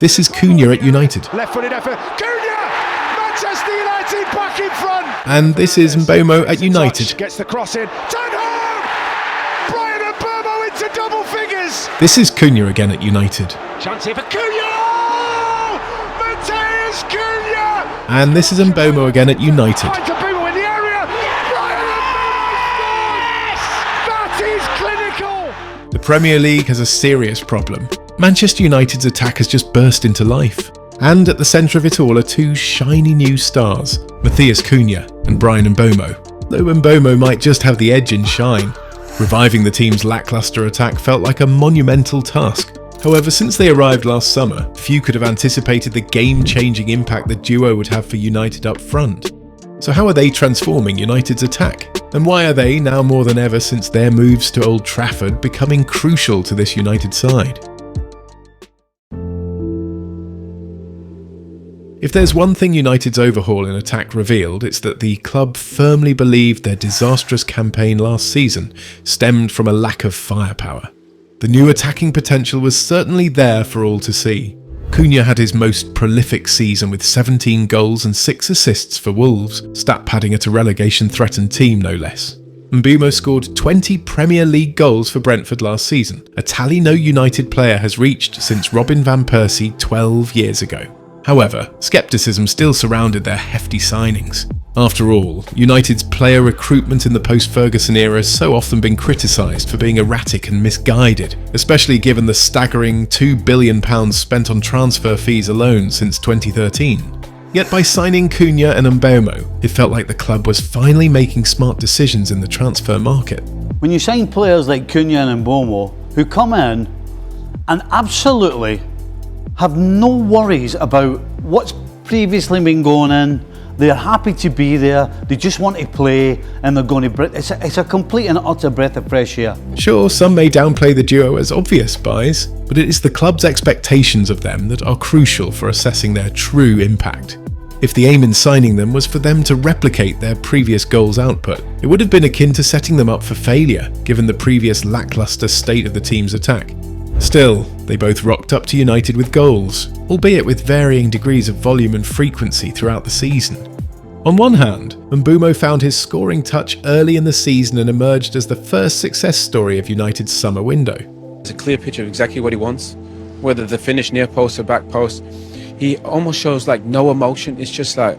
This is Cunha at United. Left-footed effort. Cunha! Manchester United back in front. And this is Mbeumo at United. Gets the cross in. Turn home! Bryan and Mbeumo into double figures. This is Cunha again at United. Chance here for Cunha! Matheus Cunha! And this is Mbeumo again at United. Michael Carrick in the area. Bryan and Mbeumo scores! That is clinical. The Premier League has a serious problem. Manchester United's attack has just burst into life. And at the centre of it all are two shiny new stars, Matheus Cunha and Bryan Mbeumo. Though Mbeumo might just have the edge in shine. Reviving the team's lacklustre attack felt like a monumental task. However, since they arrived last summer, few could have anticipated the game-changing impact the duo would have for United up front. So how are they transforming United's attack? And why are they, now more than ever since their moves to Old Trafford, becoming crucial to this United side? If there's one thing United's overhaul in attack revealed, it's that the club firmly believed their disastrous campaign last season stemmed from a lack of firepower. The new attacking potential was certainly there for all to see. Cunha had his most prolific season with 17 goals and 6 assists for Wolves, stat padding at a relegation-threatened team no less. Mbeumo scored 20 Premier League goals for Brentford last season, a tally no United player has reached since Robin van Persie 12 years ago. However, scepticism still surrounded their hefty signings. After all, United's player recruitment in the post-Ferguson era has so often been criticised for being erratic and misguided, especially given the staggering £2 billion spent on transfer fees alone since 2013. Yet by signing Cunha and Mbeumo, it felt like the club was finally making smart decisions in the transfer market. When you sign players like Cunha and Mbeumo, who come in and absolutely have no worries about what's previously been going in, they're happy to be there, they just want to play, and they're going to... It's a complete and utter breath of fresh air. Sure, some may downplay the duo as obvious buys, but it is the club's expectations of them that are crucial for assessing their true impact. If the aim in signing them was for them to replicate their previous goals output, it would have been akin to setting them up for failure, given the previous lacklustre state of the team's attack. Still, they both rocked up to United with goals, albeit with varying degrees of volume and frequency throughout the season. On one hand, Mbeumo found his scoring touch early in the season and emerged as the first success story of United's summer window. It's a clear picture of exactly what he wants, whether the finish near post or back post. He almost shows like no emotion, it's just like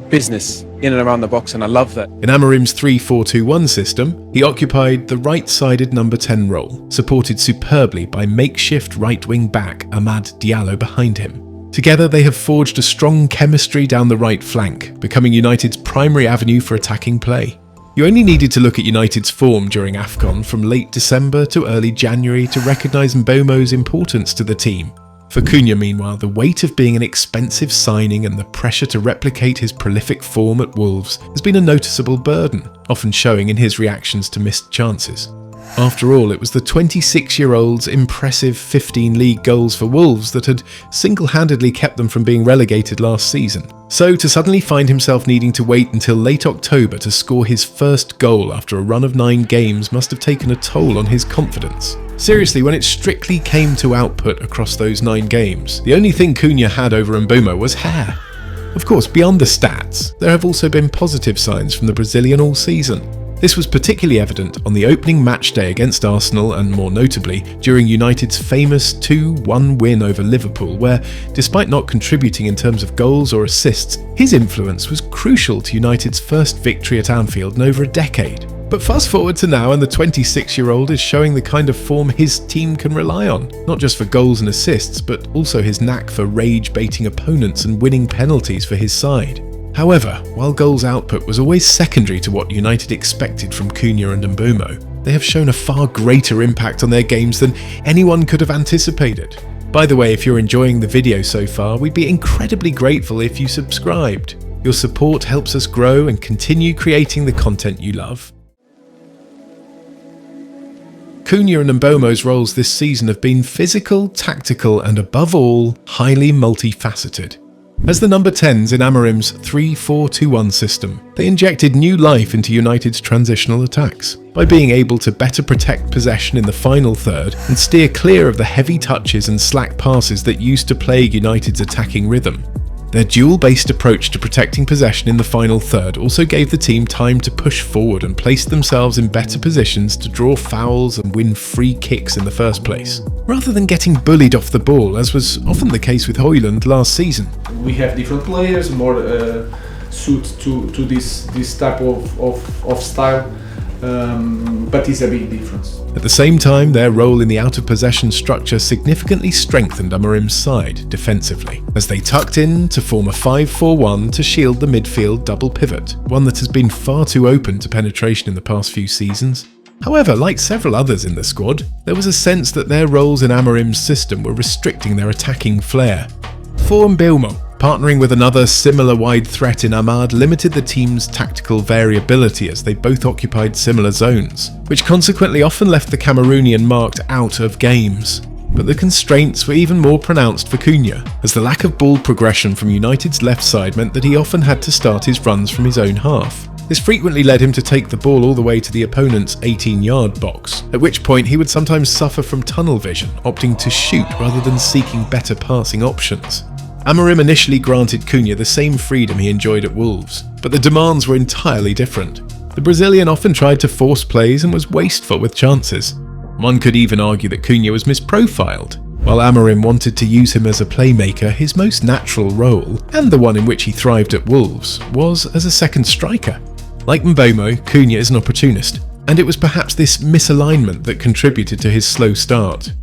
business in and around the box, and I love that. In Amorim's 3-4-2-1 system, he occupied the right-sided number 10 role, supported superbly by makeshift right-wing back Amad Diallo behind him. Together they have forged a strong chemistry down the right flank, becoming United's primary avenue for attacking play. You only needed to look at United's form during AFCON from late December to early January to recognise Mbeumo's importance to the team. For Cunha, meanwhile, the weight of being an expensive signing and the pressure to replicate his prolific form at Wolves has been a noticeable burden, often showing in his reactions to missed chances. After all, it was the 26-year-old's impressive 15 league goals for Wolves that had single-handedly kept them from being relegated last season. So to suddenly find himself needing to wait until late October to score his first goal after a run of 9 games must have taken a toll on his confidence. Seriously, when it strictly came to output across those 9 games, the only thing Cunha had over Mbeumo was hair. Of course, beyond the stats, there have also been positive signs from the Brazilian all season. This was particularly evident on the opening match day against Arsenal and, more notably, during United's famous 2-1 win over Liverpool, where, despite not contributing in terms of goals or assists, his influence was crucial to United's first victory at Anfield in over a decade. But fast forward to now and the 26-year-old is showing the kind of form his team can rely on, not just for goals and assists, but also his knack for rage-baiting opponents and winning penalties for his side. However, while goals output was always secondary to what United expected from Cunha and Mbeumo, they have shown a far greater impact on their games than anyone could have anticipated. By the way, if you're enjoying the video so far, we'd be incredibly grateful if you subscribed. Your support helps us grow and continue creating the content you love. Cunha and Mbeumo's roles this season have been physical, tactical, and above all, highly multifaceted. As the number 10s in Amorim's 3-4-2-1 system, they injected new life into United's transitional attacks by being able to better protect possession in the final third and steer clear of the heavy touches and slack passes that used to plague United's attacking rhythm. Their dual-based approach to protecting possession in the final third also gave the team time to push forward and place themselves in better positions to draw fouls and win free kicks in the first place, rather than getting bullied off the ball, as was often the case with Højlund last season. We have different players, more suit to this type of style, but it's a big difference. At the same time, their role in the out-of-possession structure significantly strengthened Amorim's side defensively, as they tucked in to form a 5-4-1 to shield the midfield double pivot, one that has been far too open to penetration in the past few seasons. However, like several others in the squad, there was a sense that their roles in Amorim's system were restricting their attacking flair. For Mbeumo, partnering with another similar wide threat in Ahmad limited the team's tactical variability as they both occupied similar zones, which consequently often left the Cameroonian marked out of games. But the constraints were even more pronounced for Cunha, as the lack of ball progression from United's left side meant that he often had to start his runs from his own half. This frequently led him to take the ball all the way to the opponent's 18-yard box, at which point he would sometimes suffer from tunnel vision, opting to shoot rather than seeking better passing options. Amorim initially granted Cunha the same freedom he enjoyed at Wolves, but the demands were entirely different. The Brazilian often tried to force plays and was wasteful with chances. One could even argue that Cunha was misprofiled. While Amorim wanted to use him as a playmaker, his most natural role, and the one in which he thrived at Wolves, was as a second striker. Like Mbeumo, Cunha is an opportunist, and it was perhaps this misalignment that contributed to his slow start.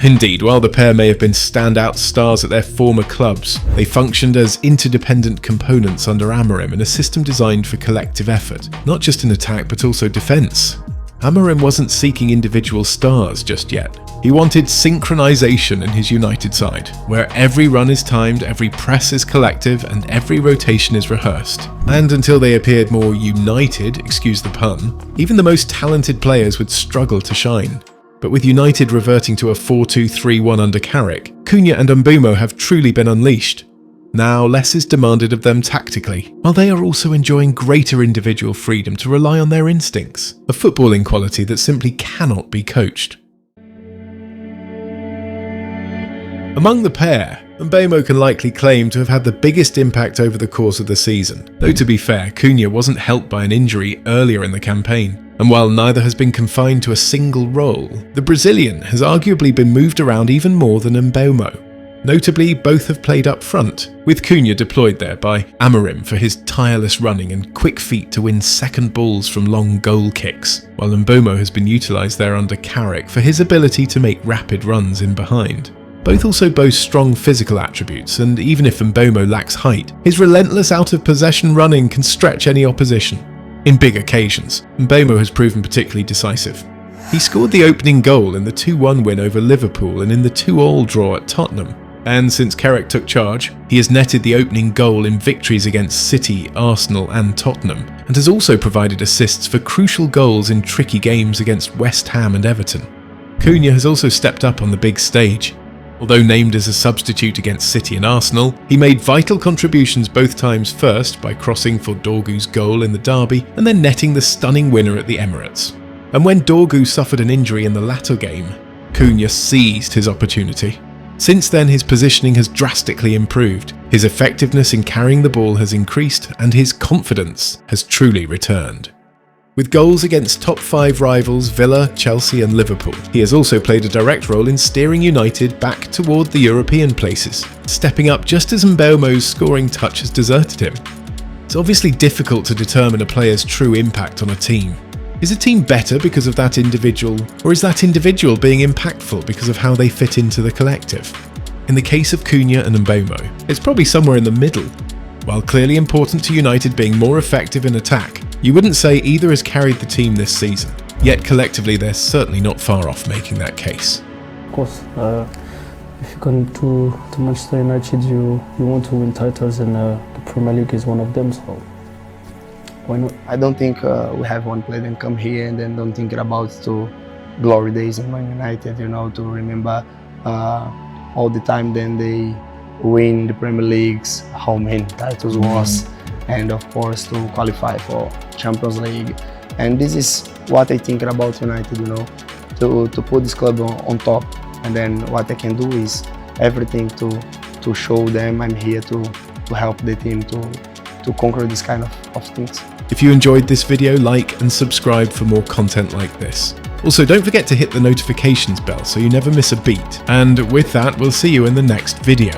Indeed, while the pair may have been standout stars at their former clubs, they functioned as interdependent components under Amorim in a system designed for collective effort, not just in attack but also defence. Amorim wasn't seeking individual stars just yet. He wanted synchronisation in his United side, where every run is timed, every press is collective, and every rotation is rehearsed. And until they appeared more united, excuse the pun, even the most talented players would struggle to shine. But with United reverting to a 4-2-3-1 under Carrick, Cunha and Mbeumo have truly been unleashed. Now less is demanded of them tactically, while they are also enjoying greater individual freedom to rely on their instincts, a footballing quality that simply cannot be coached. Among the pair, Mbeumo can likely claim to have had the biggest impact over the course of the season, though to be fair, Cunha wasn't helped by an injury earlier in the campaign. And while neither has been confined to a single role, the Brazilian has arguably been moved around even more than Mbeumo. Notably, both have played up front, with Cunha deployed there by Amorim for his tireless running and quick feet to win second balls from long goal kicks, while Mbeumo has been utilised there under Carrick for his ability to make rapid runs in behind. Both also boast strong physical attributes, and even if Mbeumo lacks height, his relentless out-of-possession running can stretch any opposition. In big occasions, Mbeumo has proven particularly decisive. He scored the opening goal in the 2-1 win over Liverpool and in the 2-2 draw at Tottenham. And since Carrick took charge, he has netted the opening goal in victories against City, Arsenal and Tottenham, and has also provided assists for crucial goals in tricky games against West Ham and Everton. Cunha has also stepped up on the big stage. Although named as a substitute against City and Arsenal, he made vital contributions both times, first by crossing for Dorgu's goal in the derby and then netting the stunning winner at the Emirates. And when Dorgu suffered an injury in the latter game, Cunha seized his opportunity. Since then, his positioning has drastically improved, his effectiveness in carrying the ball has increased, and his confidence has truly returned. With goals against top 5 rivals Villa, Chelsea and Liverpool, he has also played a direct role in steering United back toward the European places, stepping up just as Mbeumo's scoring touch has deserted him. It's obviously difficult to determine a player's true impact on a team. Is a team better because of that individual, or is that individual being impactful because of how they fit into the collective? In the case of Cunha and Mbeumo, it's probably somewhere in the middle. While clearly important to United being more effective in attack, you wouldn't say either has carried the team this season, yet collectively they're certainly not far off making that case. Of course, if you come to Manchester United, you want to win titles, and the Premier League is one of them, so why not? I don't think we have one player that come here and then don't think about to glory days in Man United, to remember all the time then they win the Premier Leagues, how many titles was, and of course to qualify for Champions League. And this is what I think about United, you know, to put this club on top. And then what I can do is everything to show them I'm here to help the team to conquer this kind of things. If you enjoyed this video, like and subscribe for more content like this. Also, don't forget to hit the notifications bell so you never miss a beat. And with that, we'll see you in the next video.